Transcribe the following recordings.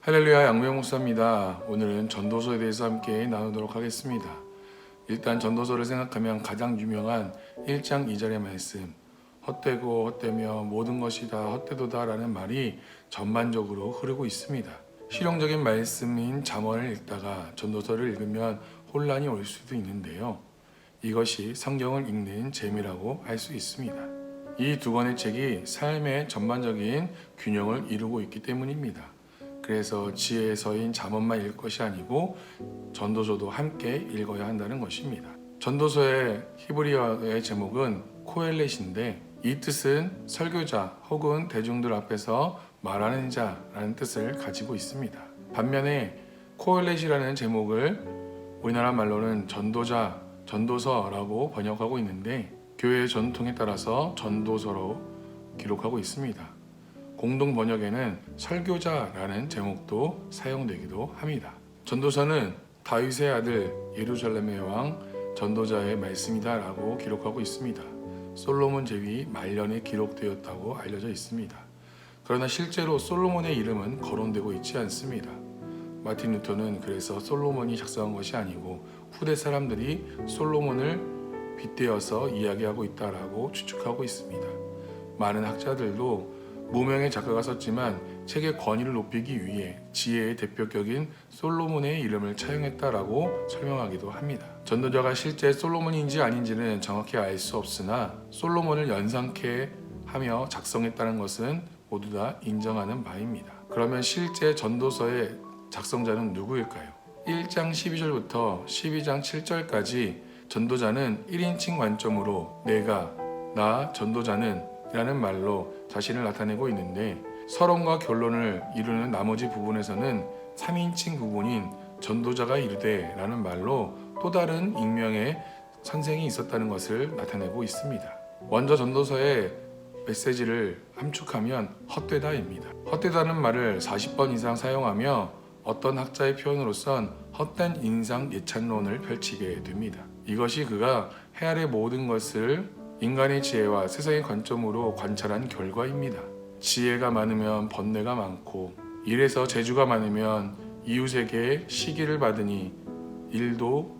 할렐루야, 양무영 목사입니다. 오늘은 전도서에 대해서 함께 나누도록 하겠습니다. 일단 전도서를 생각하면 가장 유명한 1장 2절의 말씀, 헛되고 헛되며 모든 것이 다 헛되도다 라는 말이 전반적으로 흐르고 있습니다. 실용적인 말씀인 잠언을 읽다가 전도서를 읽으면 혼란이 올 수도 있는데요. 이것이 성경을 읽는 재미라고 할 수 있습니다. 이 두 권의 책이 삶의 전반적인 균형을 이루고 있기 때문입니다. 그래서 지혜서인 잠언만 읽을 것이 아니고 전도서도 함께 읽어야 한다는 것입니다. 전도서의 히브리어의 제목은 코엘렛인데 이 뜻은 설교자 혹은 대중들 앞에서 말하는 자라는 뜻을 가지고 있습니다. 반면에 코엘렛이라는 제목을 우리나라 말로는 전도자, 전도서라고 번역하고 있는데 교회의 전통에 따라서 전도서로 기록하고 있습니다. 공동 번역에는 설교자라는 제목도 사용되기도 합니다. 전도서는 다윗의 아들 예루살렘의 왕 전도자의 말씀이다 라고 기록하고 있습니다. 솔로몬 제위 말년에 기록되었다고 알려져 있습니다. 그러나 실제로 솔로몬의 이름은 거론되고 있지 않습니다. 마틴 루터는 그래서 솔로몬이 작성한 것이 아니고 후대 사람들이 솔로몬을 빗대어서 이야기하고 있다라고 추측하고 있습니다. 많은 학자들도 무명의 작가가 썼지만 책의 권위를 높이기 위해 지혜의 대표격인 솔로몬의 이름을 차용했다라고 설명하기도 합니다. 전도자가 실제 솔로몬인지 아닌지는 정확히 알 수 없으나 솔로몬을 연상케 하며 작성했다는 것은 모두 다 인정하는 바입니다. 그러면 실제 전도서의 작성자는 누구일까요? 1장 12절부터 12장 7절까지 전도자는 1인칭 관점으로 내가, 나 전도자는 라는 말로 자신을 나타내고 있는데 서론과 결론을 이루는 나머지 부분에서는 3인칭 부분인 전도자가 이르되 라는 말로 또 다른 익명의 선생이 있었다는 것을 나타내고 있습니다. 먼저 전도서의 메시지를 함축하면 헛되다입니다. 헛되다는 말을 40번 이상 사용하며 어떤 학자의 표현으로선 헛된 인상 예찬론을 펼치게 됩니다. 이것이 그가 해아래 모든 것을 인간의 지혜와 세상의 관점으로 관찰한 결과입니다. 지혜가 많으면 번뇌가 많고 일에서 재주가 많으면 이웃에게 시기를 받으니 일도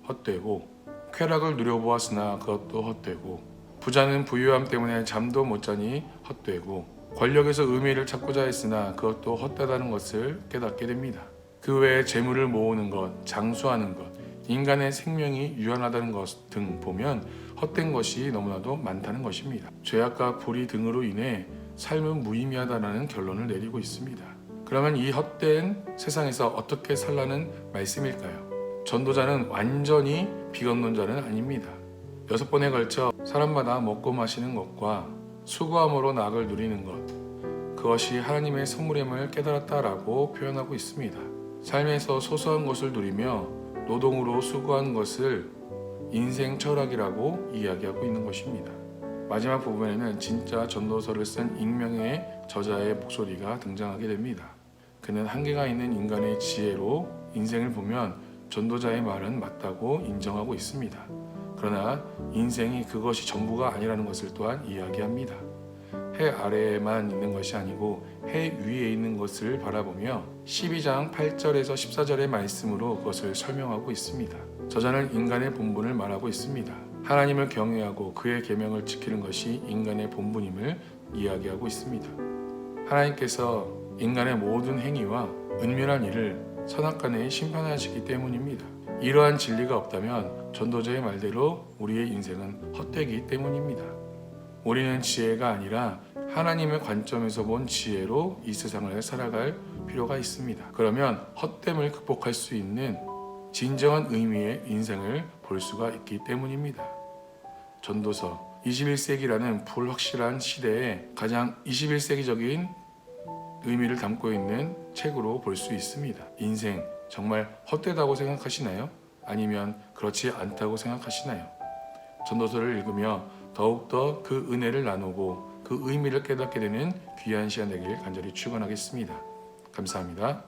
헛되고 쾌락을 누려보았으나 그것도 헛되고 부자는 부유함 때문에 잠도 못 자니 헛되고 권력에서 의미를 찾고자 했으나 그것도 헛되다는 것을 깨닫게 됩니다. 그 외에 재물을 모으는 것, 장수하는 것, 인간의 생명이 유한하다는 것 등 보면 헛된 것이 너무나도 많다는 것입니다. 죄악과 불의 등으로 인해 삶은 무의미하다는 결론을 내리고 있습니다. 그러면 이 헛된 세상에서 어떻게 살라는 말씀일까요? 전도자는 완전히 비관론자는 아닙니다. 6번에 걸쳐 사람마다 먹고 마시는 것과 수고함으로 낙을 누리는 것, 그것이 하나님의 선물임을 깨달았다라고 표현하고 있습니다. 삶에서 소소한 것을 누리며 노동으로 수고한 것을 인생 철학이라고 이야기하고 있는 것입니다. 마지막 부분에는 진짜 전도서를 쓴 익명의 저자의 목소리가 등장하게 됩니다. 그는 한계가 있는 인간의 지혜로 인생을 보면 전도자의 말은 맞다고 인정하고 있습니다. 그러나 인생이 그것이 전부가 아니라는 것을 또한 이야기합니다. 해 아래에만 있는 것이 아니고 해 위에 있는 것을 바라보며 12장 8절에서 14절의 말씀으로 그것을 설명하고 있습니다. 저자는 인간의 본분을 말하고 있습니다. 하나님을 경외하고 그의 계명을 지키는 것이 인간의 본분임을 이야기하고 있습니다. 하나님께서 인간의 모든 행위와 은밀한 일을 선악간에 심판하시기 때문입니다. 이러한 진리가 없다면 전도자의 말대로 우리의 인생은 헛되기 때문입니다. 우리는 지혜가 아니라 하나님의 관점에서 본 지혜로 이 세상을 살아갈 필요가 있습니다. 그러면 헛됨을 극복할 수 있는 진정한 의미의 인생을 볼 수가 있기 때문입니다. 전도서 21세기라는 불확실한 시대에 가장 21세기적인 의미를 담고 있는 책으로 볼 수 있습니다. 인생 정말 헛되다고 생각하시나요? 아니면 그렇지 않다고 생각하시나요? 전도서를 읽으며 더욱더 그 은혜를 나누고 그 의미를 깨닫게 되는 귀한 시간 되길 간절히 축원하겠습니다. 감사합니다.